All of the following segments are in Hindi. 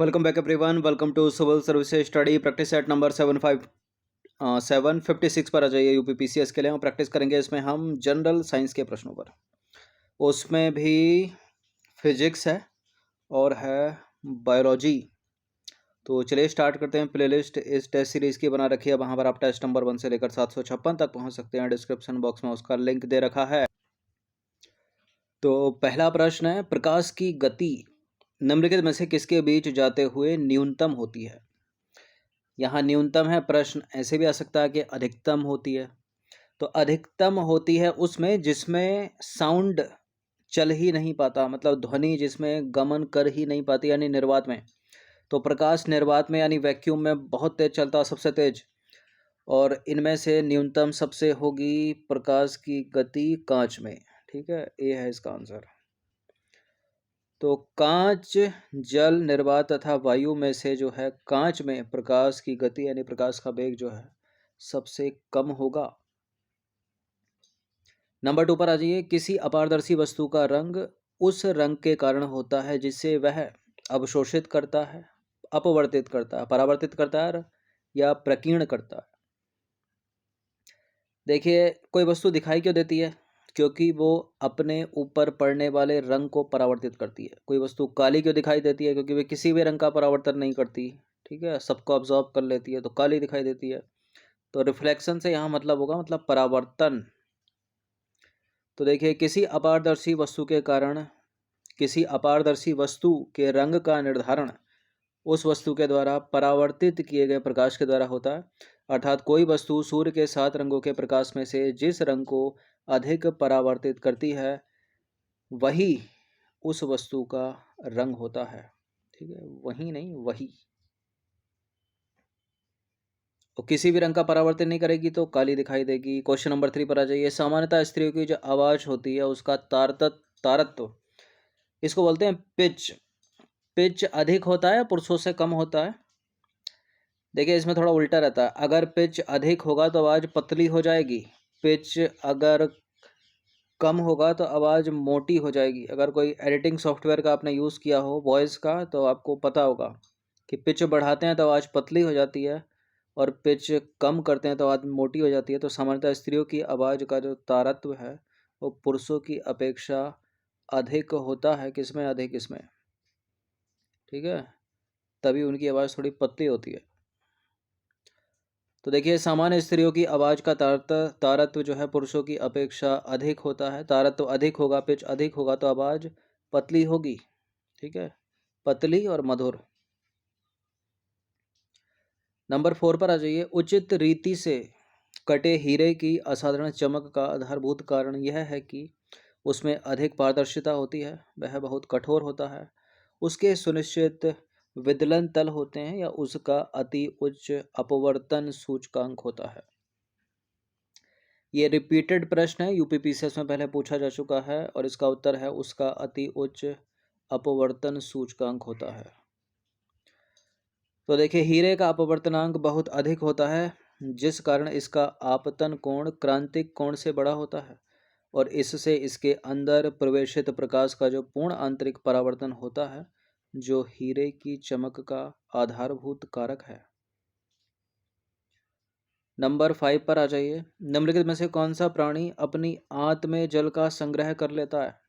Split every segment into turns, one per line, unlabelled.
Welcome back everyone. Welcome to Civil Services Study Practice Set number 756 पर आ जाइए। यूपीपीसीएस के लिए हम प्रैक्टिस करेंगे। इसमें हम जनरल साइंस के प्रश्नों पर, उसमें भी फिजिक्स है और है बायोलॉजी। तो चलिए स्टार्ट करते हैं। प्लेलिस्ट इस टेस्ट सीरीज की बना रखी है, वहाँ पर आप टेस्ट नंबर 1 से लेकर 756 तक पहुँच सकते हैं। डिस्क्रिप्शन बॉक्स में उसका लिंक दे रखा है। तो पहला प्रश्न है, प्रकाश की गति निम्नलिखित में से किसके बीच जाते हुए न्यूनतम होती है। यहाँ न्यूनतम है, प्रश्न ऐसे भी आ सकता है कि अधिकतम होती है। तो अधिकतम होती है उसमें जिसमें साउंड चल ही नहीं पाता, मतलब ध्वनि जिसमें गमन कर ही नहीं पाती, यानी निर्वात में। तो प्रकाश निर्वात में यानी वैक्यूम में बहुत तेज चलता है, सबसे तेज। और इनमें से न्यूनतम सबसे होगी प्रकाश की गति कांच में। ठीक है, ये है इसका आंसर। तो कांच, जल, निर्वात तथा वायु में से जो है कांच में प्रकाश की गति यानी प्रकाश का वेग जो है सबसे कम होगा। नंबर 2 पर आ जाइए। किसी अपारदर्शी वस्तु का रंग उस रंग के कारण होता है जिसे वह अवशोषित करता है, अपवर्तित करता है, परावर्तित करता है या प्रकीर्ण करता है। देखिए, कोई वस्तु दिखाई क्यों देती है? क्योंकि वो अपने ऊपर पड़ने वाले रंग को परावर्तित करती है। कोई वस्तु काली क्यों दिखाई देती है? क्योंकि वे किसी भी रंग का परावर्तन नहीं करती। ठीक है, सबको ऑब्जॉर्व कर लेती है, तो काली दिखाई देती है। तो रिफ्लेक्शन से यहाँ मतलब होगा, मतलब परावर्तन। तो देखिए, किसी अपारदर्शी वस्तु के कारण, किसी अपारदर्शी वस्तु के रंग का निर्धारण उस वस्तु के द्वारा परावर्तित किए गए प्रकाश के द्वारा होता है। अर्थात कोई वस्तु सूर्य के 7 रंगों के प्रकाश में से जिस रंग को अधिक परावर्तित करती है वही उस वस्तु का रंग होता है। ठीक है, वही नहीं, वही। और किसी भी रंग का परावर्तन नहीं करेगी तो काली दिखाई देगी। क्वेश्चन नंबर 3 पर आ जाइए। सामान्यतः स्त्रियों की जो आवाज होती है उसका तारत्व, इसको बोलते हैं पिच। पिच अधिक होता है या पुरुषों से कम होता है? देखिए, इसमें थोड़ा उल्टा रहता है। अगर पिच अधिक होगा तो आवाज़ पतली हो जाएगी, पिच अगर कम होगा तो आवाज़ मोटी हो जाएगी। अगर कोई एडिटिंग सॉफ्टवेयर का आपने यूज़ किया हो वॉइस का, तो आपको पता होगा कि पिच बढ़ाते हैं तो आवाज़ पतली हो जाती है और पिच कम करते हैं तो आवाज़ मोटी हो जाती है। तो सामान्यतः स्त्रियों की आवाज़ का जो तारत्व है वो पुरुषों की अपेक्षा अधिक होता है। किसमें? अधिक, इसमें। ठीक है, तभी उनकी आवाज़ थोड़ी पतली होती है। तो देखिए, सामान्य स्त्रियों की आवाज़ का तारत्व जो है पुरुषों की अपेक्षा अधिक होता है। तारत्व अधिक होगा, पिच अधिक होगा तो आवाज़ पतली होगी। ठीक है, पतली और मधुर। नंबर 4 पर आ जाइए। उचित रीति से कटे हीरे की असाधारण चमक का आधारभूत कारण यह है कि उसमें अधिक पारदर्शिता होती है, वह बहुत कठोर होता है, उसके सुनिश्चित विदलन तल होते हैं या उसका अति उच्च अपवर्तन सूचकांक होता है। ये रिपीटेड प्रश्न है, यूपीपीसीएस में पहले पूछा जा चुका है और इसका उत्तर है उसका अति उच्च अपवर्तन सूचकांक होता है। तो देखिए, हीरे का अपवर्तनांक बहुत अधिक होता है जिस कारण इसका आपतन कोण क्रांतिक कोण से बड़ा होता है और इससे इसके अंदर प्रवेशित प्रकाश का जो पूर्ण आंतरिक परावर्तन होता है जो हीरे की चमक का आधारभूत कारक है। नंबर 5 पर आ जाइए। निम्नलिखित में से कौन सा प्राणी अपनी आंत में जल का संग्रह कर लेता है?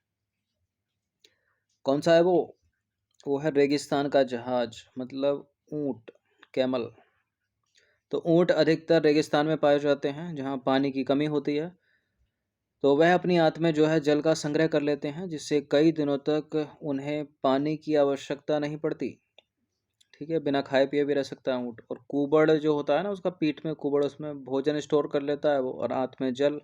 कौन सा है वो है रेगिस्तान का जहाज, मतलब ऊंट, कैमल। तो ऊंट अधिकतर रेगिस्तान में पाए जाते हैं जहाँ पानी की कमी होती है। तो वह अपनी आंत में जो है जल का संग्रह कर लेते हैं जिससे कई दिनों तक उन्हें पानी की आवश्यकता नहीं पड़ती। ठीक है, बिना खाए पिए भी रह सकता है ऊँट। और कुबड़ जो होता है ना, उसका पीठ में कुबड़, उसमें भोजन स्टोर कर लेता है वो, और आंत में जल।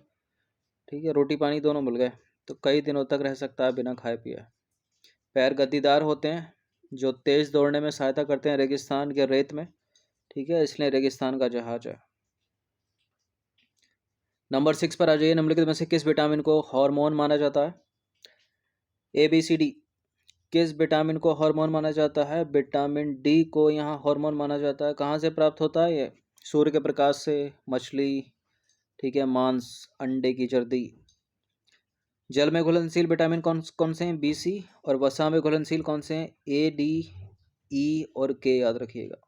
ठीक है, रोटी पानी दोनों मिल गए, तो कई दिनों तक रह सकता है बिना खाए पिए। पैर गद्दीदार होते हैं जो तेज दौड़ने में सहायता करते हैं रेगिस्तान के रेत में। ठीक है, इसलिए रेगिस्तान का जहाज है। नंबर 6 पर आ जाइए। निम्नलिखित में से किस विटामिन को हार्मोन माना जाता है? ABCD। किस विटामिन को हार्मोन माना जाता है? विटामिन डी को यहाँ हार्मोन माना जाता है। कहाँ से प्राप्त होता है ये? सूर्य के प्रकाश से, मछली, ठीक है, मांस, अंडे की जर्दी। जल में घुलनशील विटामिन कौन कौन से हैं? BC। और वसा में घुलनशील कौन से हैं? AD, ई और के याद रखिएगा।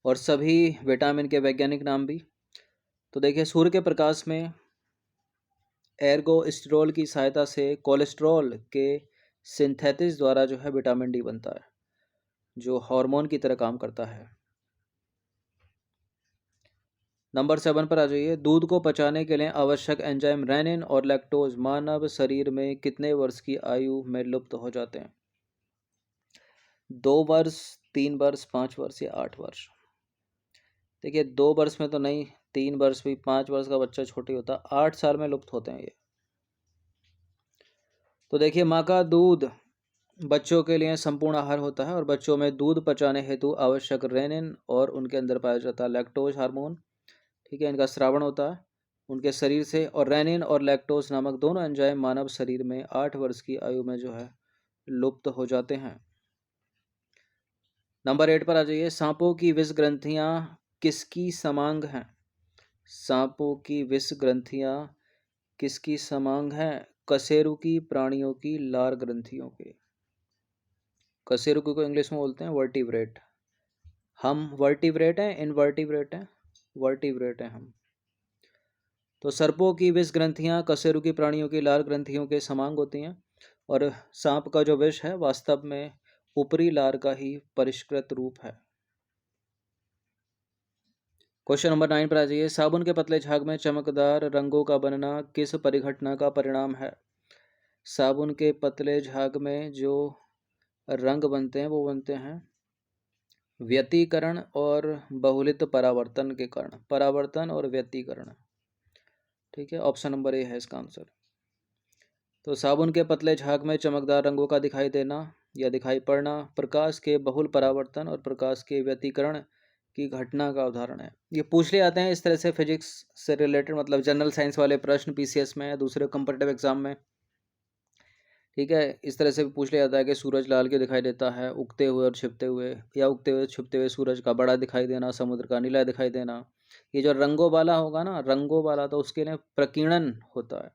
और सभी विटामिन के वैज्ञानिक नाम भी। तो देखिए, सूर्य के प्रकाश में एर्गोस्टिरोल की सहायता से कोलेस्ट्रॉल के सिंथेसिस द्वारा जो है विटामिन डी बनता है, जो हार्मोन की तरह काम करता है। नंबर 7 पर आ जाइए। दूध को पचाने के लिए आवश्यक एंजाइम रेनिन और लैक्टोज मानव शरीर में कितने वर्ष की आयु में लुप्त हो जाते हैं? 2 वर्ष, 3 वर्ष, 5 वर्ष या 8 वर्ष? देखिए, 2 वर्ष में तो नहीं, 3 वर्ष भी, 5 वर्ष का बच्चा छोटी होता, 8 साल में लुप्त होते हैं ये। तो देखिए, माँ का दूध बच्चों के लिए संपूर्ण आहार होता है और बच्चों में दूध पचाने हेतु आवश्यक रेनिन और उनके अंदर पाया जाता है लैक्टोज हार्मोन, ठीक है, इनका स्रावण होता है उनके शरीर से। और रेनिन और लैक्टोज नामक दोनों एंजाइम मानव शरीर में 8 वर्ष की आयु में जो है लुप्त हो जाते हैं। नंबर 8 पर आ जाइए। सांपों की विष ग्रंथियां किसकी समांग हैं? सांपों की विष ग्रंथियां किसकी समांग हैं? कशेरुकी प्राणियों की लार ग्रंथियों के। कशेरुकी को इंग्लिश में बोलते हैं वर्टिब्रेट। हम वर्टिब्रेट हैं, इनवर्टिब्रेट हैं? वर्टिब्रेट हैं हम। तो सर्पों की विष ग्रंथियां कशेरुकी प्राणियों की लार ग्रंथियों के समांग होती हैं और सांप का जो विष है वास्तव में ऊपरी लार का ही परिष्कृत रूप है। क्वेश्चन नंबर 9 पर आ जाइए। साबुन के पतले झाग में चमकदार रंगों का बनना किस परिघटना का परिणाम है? साबुन के पतले झाग में जो रंग बनते हैं वो बनते हैं व्यतिकरण और बहुलित परावर्तन के कारण। परावर्तन और व्यतिकरण, ठीक है, ऑप्शन नंबर ए है इसका आंसर। तो साबुन के पतले झाग में चमकदार रंगों का दिखाई देना या दिखाई पड़ना प्रकाश के बहुल परावर्तन और प्रकाश के व्यतिकरण की घटना का उदाहरण है। ये पूछ ले आते हैं इस तरह से फिजिक्स से रिलेटेड, मतलब जनरल साइंस वाले प्रश्न पीसीएस में या दूसरे कॉम्पिटिटिव एग्जाम में, ठीक है। इस तरह से भी पूछ लिया जाता है कि सूरज लाल क्यों दिखाई देता है, उगते हुए और छिपते हुए, या उगते हुए छिपते हुए सूरज का बड़ा दिखाई देना, समुद्र का नीला दिखाई देना। ये जो रंगों वाला होगा ना, रंगों वाला, तो उसके लिए प्रकीर्णन होता है,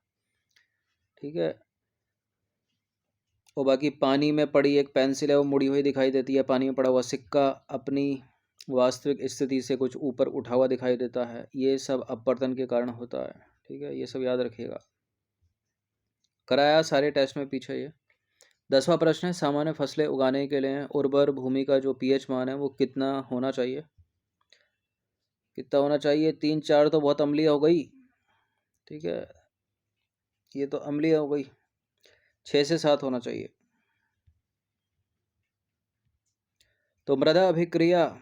ठीक है। और बाकी पानी में पड़ी एक पेंसिल है वो मुड़ी हुई दिखाई देती है, पानी में पड़ा हुआ सिक्का अपनी वास्तविक स्थिति से कुछ ऊपर उठा हुआ दिखाई देता है। ये सब अपवर्तन के कारण होता है, ठीक है, ये सब याद रखिएगा। कराया सारे टेस्ट में पीछे ये। 10वां प्रश्न है। सामान्य फसलें उगाने के लिए उर्वर भूमि का जो पीएच मान है वो कितना होना चाहिए? कितना होना चाहिए? 3-4 तो बहुत अम्लीय हो गई, ठीक है, ये तो अम्लीय हो गई। 6 से 7 होना चाहिए। तो मृदा अभिक्रिया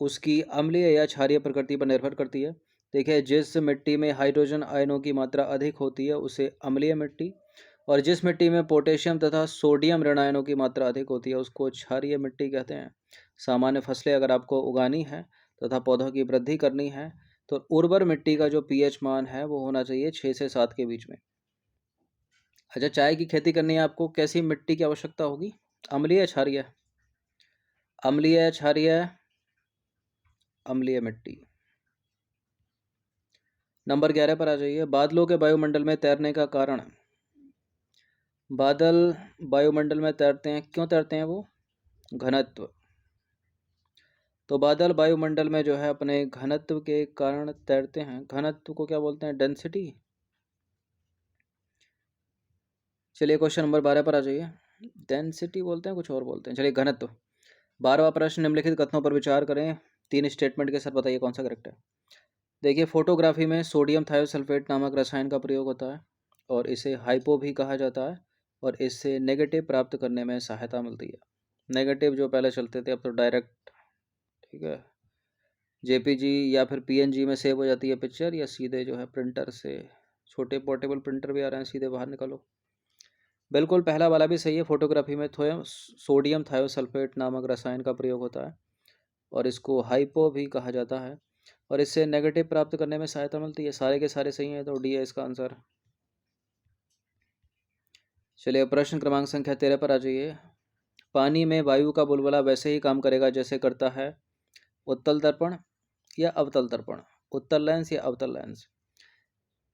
उसकी अम्लीय या क्षारीय प्रकृति पर निर्भर करती है। देखिए, जिस मिट्टी में हाइड्रोजन आयनों की मात्रा अधिक होती है उसे अम्लीय मिट्टी, और जिस मिट्टी में पोटेशियम तथा सोडियम ऋण आयनों की मात्रा अधिक होती है उसको क्षारीय मिट्टी कहते हैं। सामान्य फसलें अगर आपको उगानी है तथा पौधों की वृद्धि करनी है तो उर्वर मिट्टी का जो पीएच मान है वो होना चाहिए 6 से 7 के बीच में। अच्छा, चाय की खेती करनी है आपको, कैसी मिट्टी की आवश्यकता होगी? अम्लीय, क्षारीय? अम्लीय, क्षारीय? अम्लीय मिट्टी। नंबर 11 पर आ जाइए। बादलों के वायुमंडल में तैरने का कारण। बादल वायुमंडल में तैरते हैं, क्यों तैरते हैं वो? घनत्व। तो बादल वायुमंडल में जो है अपने घनत्व के कारण तैरते हैं। घनत्व को क्या बोलते हैं? डेंसिटी। चलिए क्वेश्चन नंबर 12 पर आ जाइए। डेंसिटी बोलते हैं, कुछ और बोलते हैं, चलिए घनत्व। 12वां प्रश्न। निम्नलिखित कथनों पर विचार करें, 3 स्टेटमेंट के साथ बताइए कौन सा करेक्ट है। देखिए, फोटोग्राफी में सोडियम थायोसल्फेट नामक रसायन का प्रयोग होता है और इसे हाइपो भी कहा जाता है और इससे नेगेटिव प्राप्त करने में सहायता मिलती है। नेगेटिव जो पहले चलते थे अब तो डायरेक्ट, ठीक है, जेपीजी या फिर पीएनजी में सेव हो जाती है पिक्चर, या सीधे जो है प्रिंटर से, छोटे पोर्टेबल प्रिंटर भी आ रहे हैं, सीधे बाहर निकालो। बिल्कुल पहला वाला भी सही है। फोटोग्राफी में सोडियम थायोसल्फेट नामक रसायन का प्रयोग होता है और इसको हाइपो भी कहा जाता है और इससे नेगेटिव प्राप्त करने में सहायता मिलती है। सारे के सारे सही हैं, तो डी है इसका आंसर। चलिए प्रश्न क्रमांक संख्या 13 पर आ जाइए। पानी में वायु का बुलबुला वैसे ही काम करेगा जैसे करता है उत्तल दर्पण या अवतल दर्पण, उत्तल लेंस या अवतल लेंस?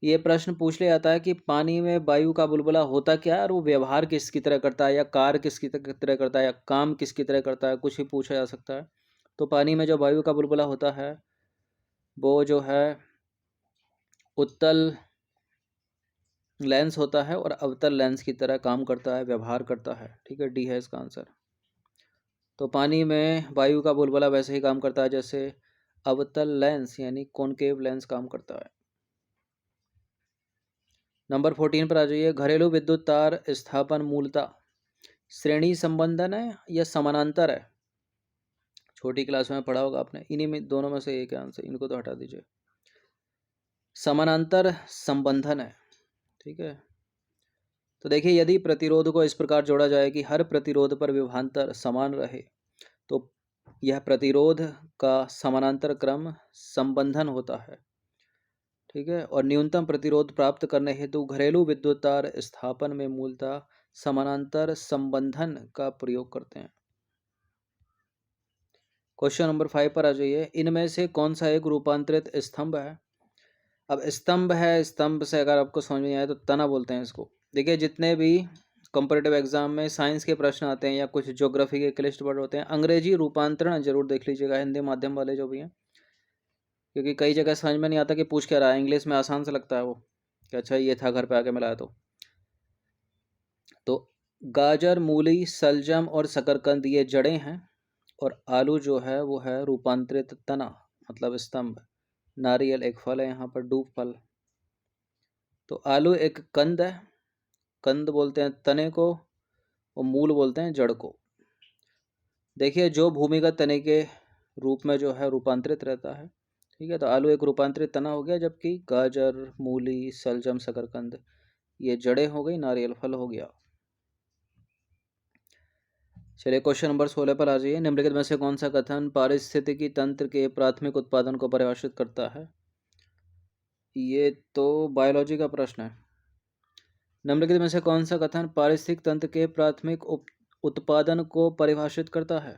ये प्रश्न पूछ लिया जाता है कि पानी में वायु का बुलबुला होता क्या है और वो व्यवहार किसकी तरह करता है, या कार्य किसकी तरह करता है, या काम किसकी तरह करता है, कुछ भी पूछा जा सकता है। तो पानी में जो वायु का बुलबुला होता है वो जो है उत्तल लेंस होता है और अवतल लेंस की तरह काम करता है, व्यवहार करता है। ठीक है, डी है इसका आंसर। तो पानी में वायु का बुलबुला वैसे ही काम करता है जैसे अवतल लेंस यानी कॉनकेव लेंस काम करता है। नंबर 14 पर आ जाइए। घरेलू विद्युत तार स्थापन मूलतः श्रेणी संबंधन है या समानांतर है? छोटी क्लास में पढ़ा होगा आपने, इन्हीं में दोनों में से एक आंसर, इनको तो हटा दीजिए। समानांतर संबंधन है। ठीक है, तो देखिए यदि प्रतिरोध को इस प्रकार जोड़ा जाए कि हर प्रतिरोध पर विभवांतर समान रहे तो यह प्रतिरोध का समानांतर क्रम संबंधन होता है। ठीक है, और न्यूनतम प्रतिरोध प्राप्त करने हेतु घरेलू विद्युत तार स्थापन में मूलतः समानांतर संबंधन का प्रयोग करते हैं। क्वेश्चन नंबर 5 पर आ जाइए। इनमें से कौन सा एक रूपांतरित स्तंभ है? अब स्तंभ है, स्तंभ से अगर आपको समझ में आए तो तना बोलते हैं इसको। देखिए जितने भी कंपैरेटिव एग्जाम में साइंस के प्रश्न आते हैं या कुछ ज्योग्राफी के क्लिष्ट वर्ड होते हैं, अंग्रेजी रूपांतरण जरूर देख लीजिएगा, हिंदी माध्यम वाले जो भी हैं, क्योंकि कई जगह समझ में नहीं आता कि पूछ क्या रहा है। इंग्लिश में आसान से लगता है वो कि अच्छा ये था, घर पे आके मिलाया। तो गाजर, मूली, सलजम और शकरकंद ये जड़ें हैं, और आलू जो है वो है रूपांतरित तना मतलब स्तंभ। नारियल एक फल है, यहाँ पर डूब फल। तो आलू एक कंद है, कंद बोलते हैं तने को, और मूल बोलते हैं जड़ को। देखिए जो भूमिगत तने के रूप में जो है रूपांतरित रहता है। ठीक है, तो आलू एक रूपांतरित तना हो गया, जबकि गाजर, मूली, सलजम, शकरकंद ये जड़ें हो गई, नारियल फल हो गया। चलिए क्वेश्चन नंबर 16 पर आ जाइए। निम्नलिखित में से कौन सा कथन पारिस्थितिकी तंत्र के प्राथमिक उत्पादन को परिभाषित करता है? ये तो बायोलॉजी का प्रश्न है। निम्नलिखित में से कौन सा कथन पारिस्थितिक तंत्र के प्राथमिक उत्पादन को परिभाषित करता है?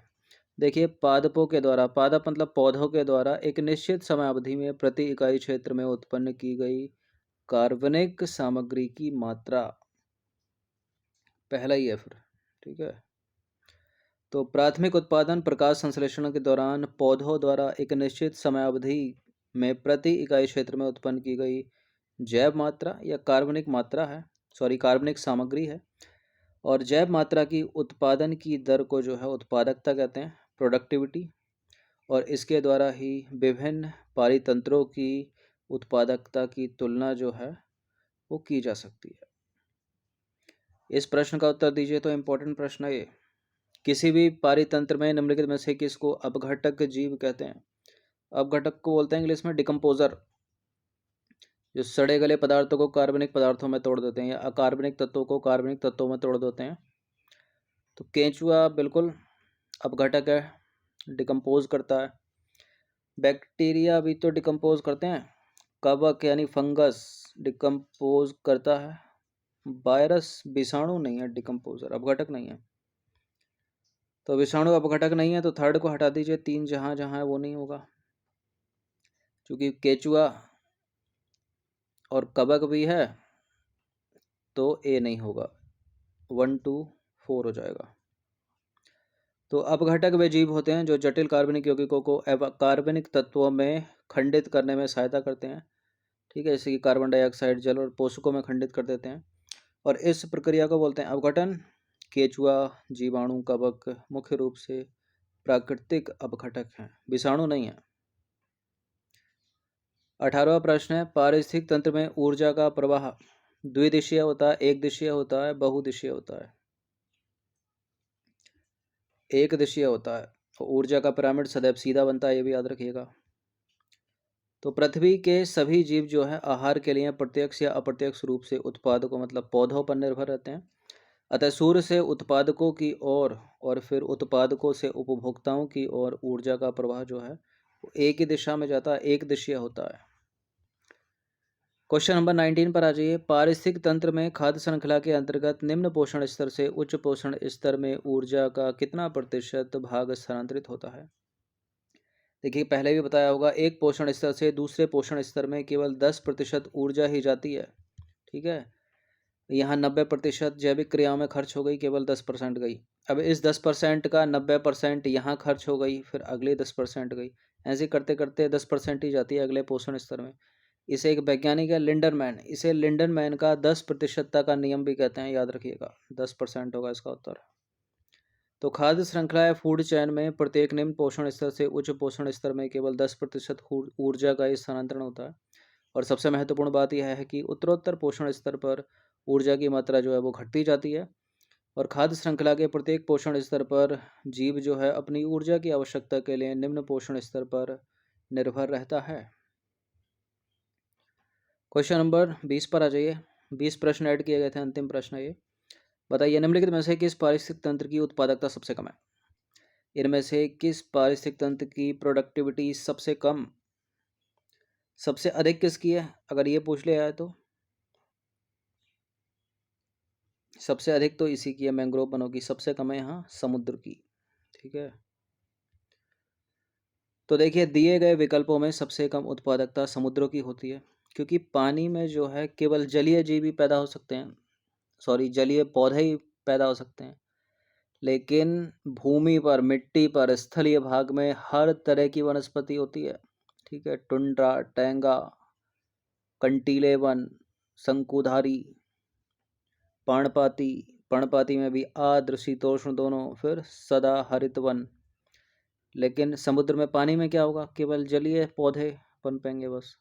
देखिए पादपों के द्वारा, पादप मतलब पौधों के द्वारा एक निश्चित समय अवधि में प्रति इकाई क्षेत्र में उत्पन्न की गई कार्बनिक सामग्री की मात्रा, पहला ही है फिर। ठीक है, तो प्राथमिक उत्पादन प्रकाश संश्लेषण के दौरान पौधों द्वारा एक निश्चित समयावधि में प्रति इकाई क्षेत्र में उत्पन्न की गई जैव मात्रा या कार्बनिक मात्रा है, कार्बनिक सामग्री है। और जैव मात्रा की उत्पादन की दर को जो है उत्पादकता कहते हैं, प्रोडक्टिविटी। और इसके द्वारा ही विभिन्न पारितंत्रों की उत्पादकता की तुलना जो है वो की जा सकती है। इस प्रश्न का उत्तर दीजिए, तो इम्पोर्टेंट प्रश्न है ये। किसी भी पारितंत्र में निम्नलिखित में से किसको अपघटक जीव कहते हैं? अपघटक को बोलते हैं इंग्लिश में डिकम्पोजर, जो सड़े गले पदार्थों को कार्बनिक पदार्थों में तोड़ देते हैं या अकार्बनिक तत्वों को कार्बनिक तत्वों में तोड़ देते हैं। तो केंचुआ बिल्कुल अपघटक है, डिकम्पोज करता है। बैक्टीरिया भी तो डिकम्पोज करते हैं। कवक यानी फंगस डिकम्पोज करता है। वायरस विषाणु नहीं है डिकम्पोजर, अपघटक नहीं है। तो विषाणु अपघटक नहीं है, तो थर्ड को हटा दीजिए, तीन जहां जहां है वो नहीं होगा, क्योंकि केचुआ और कवक भी है, तो ए नहीं होगा। 1 2 4 हो जाएगा। तो अपघटक वे जीव होते हैं जो जटिल कार्बनिक यौगिकों को कार्बनिक तत्वों में खंडित करने में सहायता करते हैं। ठीक है, जैसे कि कार्बन डाइऑक्साइड जल और पोषकों में खंडित कर देते हैं, और इस प्रक्रिया को बोलते हैं अपघटन। केचुआ, जीवाणु, कवक मुख्य रूप से प्राकृतिक अपघटक हैं, विषाणु नहीं है। 18वां प्रश्न है, पारिस्थितिक तंत्र में ऊर्जा का प्रवाह द्विदिशीय होता है, एक दिशीय होता है, बहुदिशीय होता है? एक दिशीय होता है। और ऊर्जा का पिरामिड सदैव सीधा बनता है, ये भी याद रखिएगा। तो पृथ्वी के सभी जीव जो है आहार के लिए प्रत्यक्ष या अप्रत्यक्ष रूप से उत्पादकों मतलब पौधों पर निर्भर रहते हैं। अतः सूर्य से उत्पादकों की ओर और फिर उत्पादकों से उपभोक्ताओं की ओर ऊर्जा का प्रवाह जो है वो एक ही दिशा में जाता है, एक दिशीय होता है। क्वेश्चन नंबर 19 पर आ जाइए। पारिस्थितिक तंत्र में खाद्य श्रृंखला के अंतर्गत निम्न पोषण स्तर से उच्च पोषण स्तर में ऊर्जा का कितना प्रतिशत भाग स्थानांतरित होता है? देखिए पहले भी बताया होगा, एक पोषण स्तर से दूसरे पोषण स्तर में केवल 10% ऊर्जा ही जाती है। ठीक है, यहाँ 90% जैविक क्रियाओं में खर्च हो गई, केवल 10% गई। अब इस 10% का 90% यहाँ खर्च हो गई, फिर अगले 10% गई, ऐसे करते करते 10% ही जाती है अगले पोषण स्तर में। इसे एक वैज्ञानिक है लिंडरमैन, इसे लिंडरमैन का 10% का नियम भी कहते हैं, याद रखिएगा 10% होगा इसका उत्तर। तो खाद्य श्रृंखला या फूड चैन में प्रत्येक निम्न पोषण स्तर से उच्च पोषण स्तर में केवल 10% ऊर्जा का स्थानांतरण होता है। और सबसे महत्वपूर्ण बात यह है कि उत्तरोत्तर पोषण स्तर पर ऊर्जा की मात्रा जो है वो घटती जाती है। और खाद्य श्रृंखला के प्रत्येक पोषण स्तर पर जीव जो है अपनी ऊर्जा की आवश्यकता के लिए निम्न पोषण स्तर पर निर्भर रहता है। क्वेश्चन नंबर 20 पर आ जाइए। 20 प्रश्न ऐड किए गए थे, अंतिम प्रश्न है ये। बताइए निम्नलिखित में से किस पारिस्थितिक तंत्र की उत्पादकता सबसे कम है? इनमें से किस पारिस्थितिक तंत्र की प्रोडक्टिविटी सबसे कम, सबसे अधिक किसकी है? अगर ये पूछ लिया है तो सबसे अधिक तो इसी की है, मैंग्रोव वनों की। सबसे कम है यहाँ समुद्र की। ठीक है, तो देखिए दिए गए विकल्पों में सबसे कम उत्पादकता समुद्रों की होती है, क्योंकि पानी में जो है केवल जलीय जीव ही पैदा हो सकते हैं, सॉरी जलीय पौधे ही पैदा हो सकते हैं। लेकिन भूमि पर, मिट्टी पर, स्थलीय भाग में हर तरह की वनस्पति होती है। ठीक है, टुंड्रा, टैंगा, कंटीले वन, शंकुधारी, पर्णपाती, पर्णपाती में भी आर्द्र शीतोष्ण दोनों, फिर सदा हरित वन। लेकिन समुद्र में, पानी में क्या होगा? केवल जलीय पौधे पनपेंगे बस।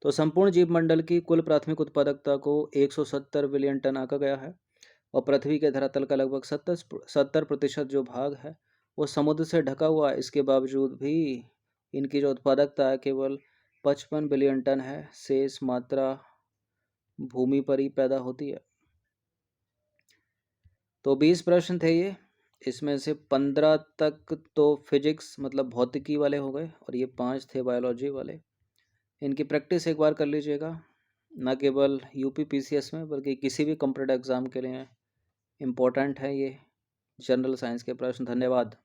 तो संपूर्ण जीव मंडल की कुल प्राथमिक उत्पादकता को 170 बिलियन टन आंका गया है। और पृथ्वी के धरातल का लगभग 70% जो भाग है वो समुद्र से ढका हुआ है। इसके बावजूद भी इनकी जो उत्पादकता है केवल 55 बिलियन टन है। शेष मात्रा भूमि पर ही पैदा होती है। तो 20 प्रश्न थे ये, इसमें से 15 तक तो फिजिक्स मतलब भौतिकी वाले हो गए, और ये 5 थे बायोलॉजी वाले। इनकी प्रैक्टिस एक बार कर लीजिएगा, ना केवल यूपी पीसीएस में बल्कि किसी भी कॉम्पिटेटिव एग्जाम के लिए इम्पोर्टेंट है ये जनरल साइंस के प्रश्न। धन्यवाद।